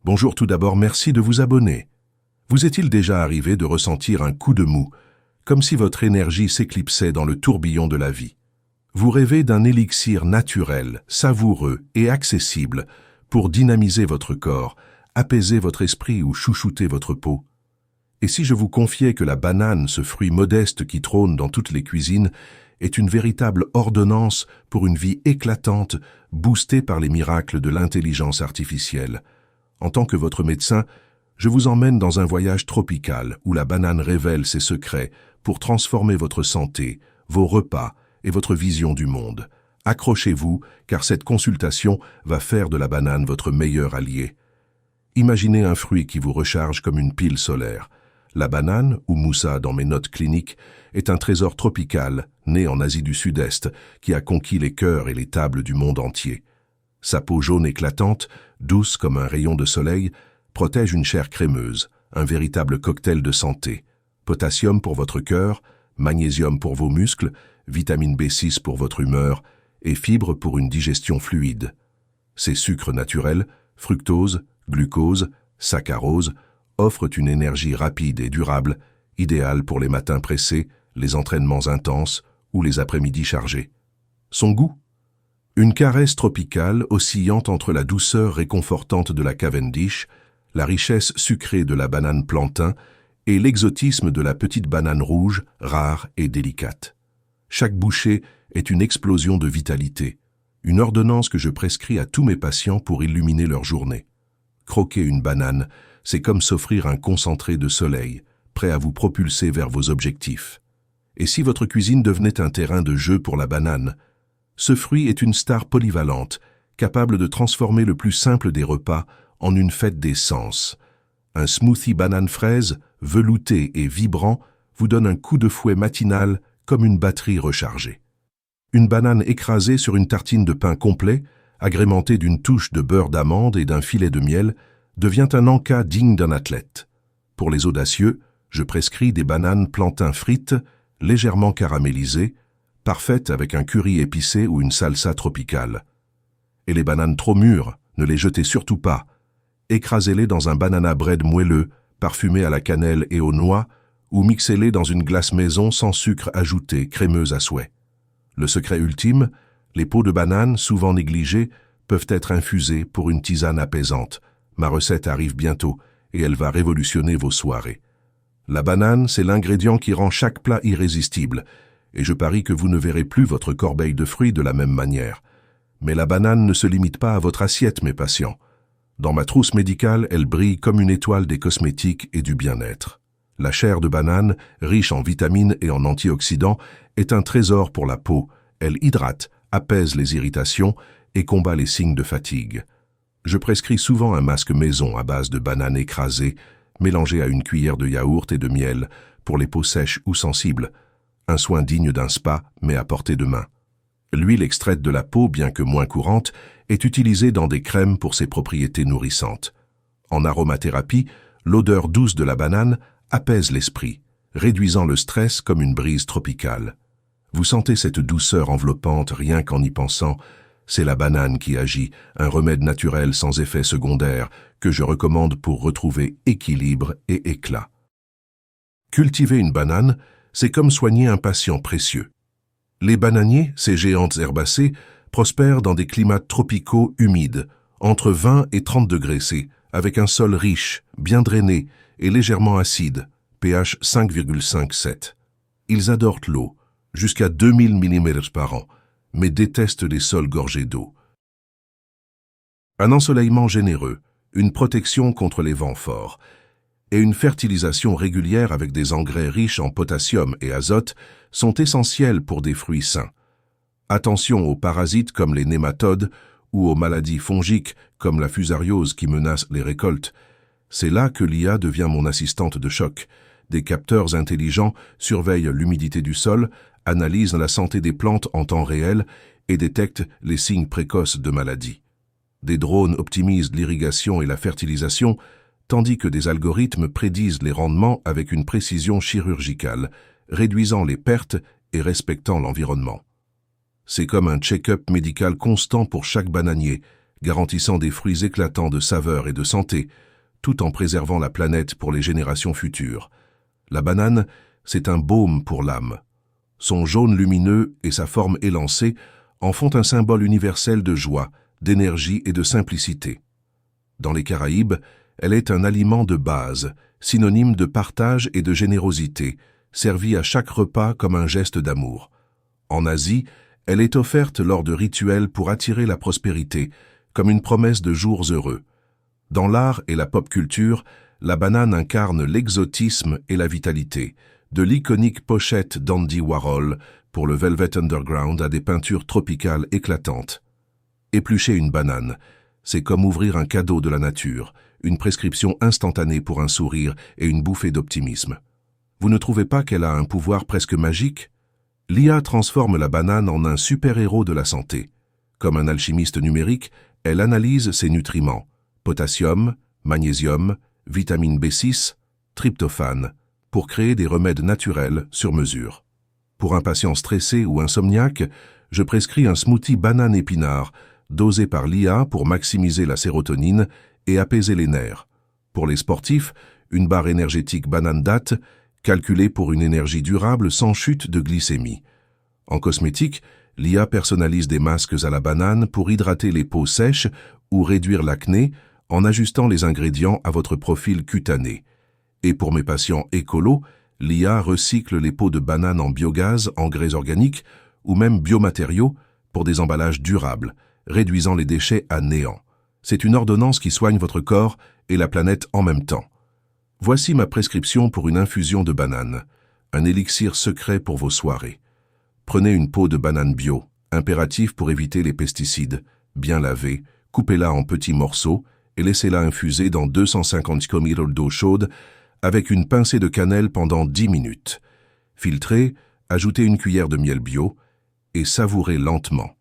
Bonjour, tout d'abord, merci de vous abonner. Vous est-il déjà arrivé de ressentir un coup de mou, comme si votre énergie s'éclipsait dans le tourbillon de la vie? Vous rêvez d'un élixir naturel, savoureux et accessible pour dynamiser votre corps, apaiser votre esprit ou chouchouter votre peau. Et si je vous confiais que la banane, ce fruit modeste qui trône dans toutes les cuisines, est une véritable ordonnance pour une vie éclatante, boostée par les miracles de l'intelligence artificielle? En tant que votre médecin, je vous emmène dans un voyage tropical où la banane révèle ses secrets pour transformer votre santé, vos repas et votre vision du monde. Accrochez-vous, car cette consultation va faire de la banane votre meilleur allié. Imaginez un fruit qui vous recharge comme une pile solaire. La banane, ou moussa dans mes notes cliniques, est un trésor tropical, né en Asie du Sud-Est, qui a conquis les cœurs et les tables du monde entier. Sa peau jaune éclatante, douce comme un rayon de soleil, protège une chair crémeuse, un véritable cocktail de santé. Potassium pour votre cœur, magnésium pour vos muscles, vitamine B6 pour votre humeur et fibres pour une digestion fluide. Ces sucres naturels, fructose, glucose, saccharose, offrent une énergie rapide et durable, idéale pour les matins pressés, les entraînements intenses ou les après-midi chargés. Son goût? Une caresse tropicale oscillant entre la douceur réconfortante de la Cavendish, la richesse sucrée de la banane plantain et l'exotisme de la petite banane rouge, rare et délicate. Chaque bouchée est une explosion de vitalité, une ordonnance que je prescris à tous mes patients pour illuminer leur journée. Croquer une banane, c'est comme s'offrir un concentré de soleil, prêt à vous propulser vers vos objectifs. Et si votre cuisine devenait un terrain de jeu pour la banane? Ce fruit est une star polyvalente, capable de transformer le plus simple des repas en une fête des sens. Un smoothie banane-fraise, velouté et vibrant, vous donne un coup de fouet matinal comme une batterie rechargée. Une banane écrasée sur une tartine de pain complet, agrémentée d'une touche de beurre d'amande et d'un filet de miel, devient un encas digne d'un athlète. Pour les audacieux, je prescris des bananes plantain frites, légèrement caramélisées, parfaites avec un curry épicé ou une salsa tropicale. Et les bananes trop mûres, ne les jetez surtout pas. Écrasez-les dans un banana bread moelleux, parfumé à la cannelle et aux noix, ou mixez-les dans une glace maison sans sucre ajouté, crémeuse à souhait. Le secret ultime, les peaux de banane, souvent négligées, peuvent être infusées pour une tisane apaisante. Ma recette arrive bientôt et elle va révolutionner vos soirées. La banane, c'est l'ingrédient qui rend chaque plat irrésistible, et je parie que vous ne verrez plus votre corbeille de fruits de la même manière. Mais la banane ne se limite pas à votre assiette, mes patients. Dans ma trousse médicale, elle brille comme une étoile des cosmétiques et du bien-être. La chair de banane, riche en vitamines et en antioxydants, est un trésor pour la peau. Elle hydrate, apaise les irritations et combat les signes de fatigue. Je prescris souvent un masque maison à base de bananes écrasées, mélangé à une cuillère de yaourt et de miel, pour les peaux sèches ou sensibles. Un soin digne d'un spa, mais à portée de main. L'huile extraite de la peau, bien que moins courante, est utilisée dans des crèmes pour ses propriétés nourrissantes. En aromathérapie, l'odeur douce de la banane apaise l'esprit, réduisant le stress comme une brise tropicale. Vous sentez cette douceur enveloppante rien qu'en y pensant? C'est la banane qui agit, un remède naturel sans effet secondaire que je recommande pour retrouver équilibre et éclat. Cultiver une banane, c'est comme soigner un patient précieux. Les bananiers, ces géantes herbacées, prospèrent dans des climats tropicaux humides, entre 20 et 30 degrés C, avec un sol riche, bien drainé et légèrement acide, pH 5,57. Ils adorent l'eau, jusqu'à 2000 mm par an, mais détestent les sols gorgés d'eau. Un ensoleillement généreux, une protection contre les vents forts, et une fertilisation régulière avec des engrais riches en potassium et azote sont essentiels pour des fruits sains. Attention aux parasites comme les nématodes ou aux maladies fongiques comme la fusariose qui menacent les récoltes. C'est là que l'IA devient mon assistante de choc. Des capteurs intelligents surveillent l'humidité du sol, analysent la santé des plantes en temps réel et détectent les signes précoces de maladies. Des drones optimisent l'irrigation et la fertilisation, tandis que des algorithmes prédisent les rendements avec une précision chirurgicale, réduisant les pertes et respectant l'environnement. C'est comme un check-up médical constant pour chaque bananier, garantissant des fruits éclatants de saveur et de santé, tout en préservant la planète pour les générations futures. La banane, c'est un baume pour l'âme. Son jaune lumineux et sa forme élancée en font un symbole universel de joie, d'énergie et de simplicité. Dans les Caraïbes, elle est un aliment de base, synonyme de partage et de générosité, servi à chaque repas comme un geste d'amour. En Asie, elle est offerte lors de rituels pour attirer la prospérité, comme une promesse de jours heureux. Dans l'art et la pop culture, la banane incarne l'exotisme et la vitalité, de l'iconique pochette d'Andy Warhol pour le Velvet Underground à des peintures tropicales éclatantes. Éplucher une banane, c'est comme ouvrir un cadeau de la nature, une prescription instantanée pour un sourire et une bouffée d'optimisme. Vous ne trouvez pas qu'elle a un pouvoir presque magique? L'IA transforme la banane en un super-héros de la santé. Comme un alchimiste numérique, elle analyse ses nutriments, potassium, magnésium, vitamine B6, tryptophane, pour créer des remèdes naturels sur mesure. Pour un patient stressé ou insomniaque, je prescris un smoothie banane-épinard, dosé par l'IA pour maximiser la sérotonine et apaiser les nerfs. Pour les sportifs, une barre énergétique banane date, calculée pour une énergie durable sans chute de glycémie. En cosmétique, l'IA personnalise des masques à la banane pour hydrater les peaux sèches ou réduire l'acné en ajustant les ingrédients à votre profil cutané. Et pour mes patients écolos, l'IA recycle les peaux de banane en biogaz, engrais organiques ou même biomatériaux pour des emballages durables, réduisant les déchets à néant. C'est une ordonnance qui soigne votre corps et la planète en même temps. Voici ma prescription pour une infusion de banane, un élixir secret pour vos soirées. Prenez une peau de banane bio, impératif pour éviter les pesticides, bien lavée, coupez-la en petits morceaux et laissez-la infuser dans 250 ml d'eau chaude avec une pincée de cannelle pendant 10 minutes. Filtrez, ajoutez une cuillère de miel bio et savourez lentement.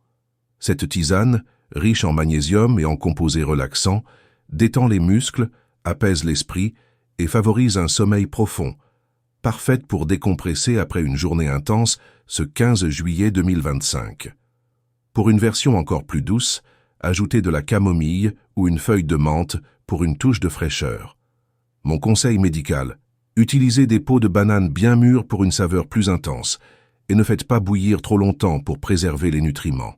Cette tisane, riche en magnésium et en composés relaxants, détend les muscles, apaise l'esprit et favorise un sommeil profond, parfaite pour décompresser après une journée intense ce 15 juillet 2025. Pour une version encore plus douce, ajoutez de la camomille ou une feuille de menthe pour une touche de fraîcheur. Mon conseil médical, utilisez des peaux de banane bien mûres pour une saveur plus intense et ne faites pas bouillir trop longtemps pour préserver les nutriments.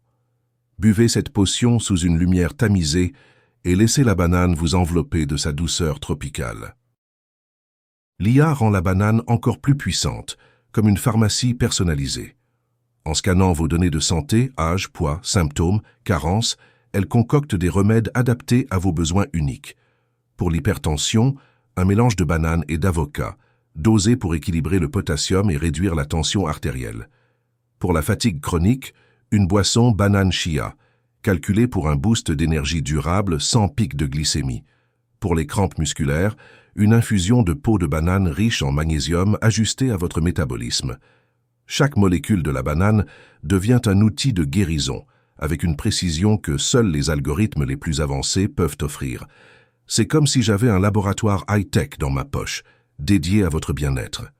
Buvez cette potion sous une lumière tamisée et laissez la banane vous envelopper de sa douceur tropicale. L'IA rend la banane encore plus puissante, comme une pharmacie personnalisée. En scannant vos données de santé, âge, poids, symptômes, carences, elle concocte des remèdes adaptés à vos besoins uniques. Pour l'hypertension, un mélange de banane et d'avocat, dosé pour équilibrer le potassium et réduire la tension artérielle. Pour la fatigue chronique, une boisson banane chia, calculée pour un boost d'énergie durable sans pic de glycémie. Pour les crampes musculaires, une infusion de peau de banane riche en magnésium ajustée à votre métabolisme. Chaque molécule de la banane devient un outil de guérison, avec une précision que seuls les algorithmes les plus avancés peuvent offrir. C'est comme si j'avais un laboratoire high-tech dans ma poche, dédié à votre bien-être.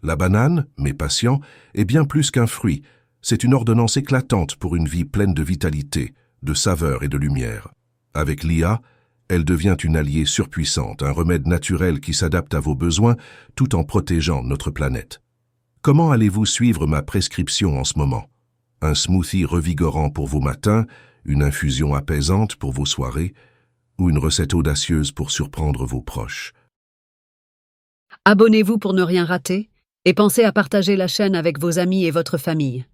La banane, mes patients, est bien plus qu'un fruit. C'est une ordonnance éclatante pour une vie pleine de vitalité, de saveur et de lumière. Avec l'IA, elle devient une alliée surpuissante, un remède naturel qui s'adapte à vos besoins tout en protégeant notre planète. Comment allez-vous suivre ma prescription en ce moment? Un smoothie revigorant pour vos matins, une infusion apaisante pour vos soirées, ou une recette audacieuse pour surprendre vos proches? Abonnez-vous pour ne rien rater et pensez à partager la chaîne avec vos amis et votre famille.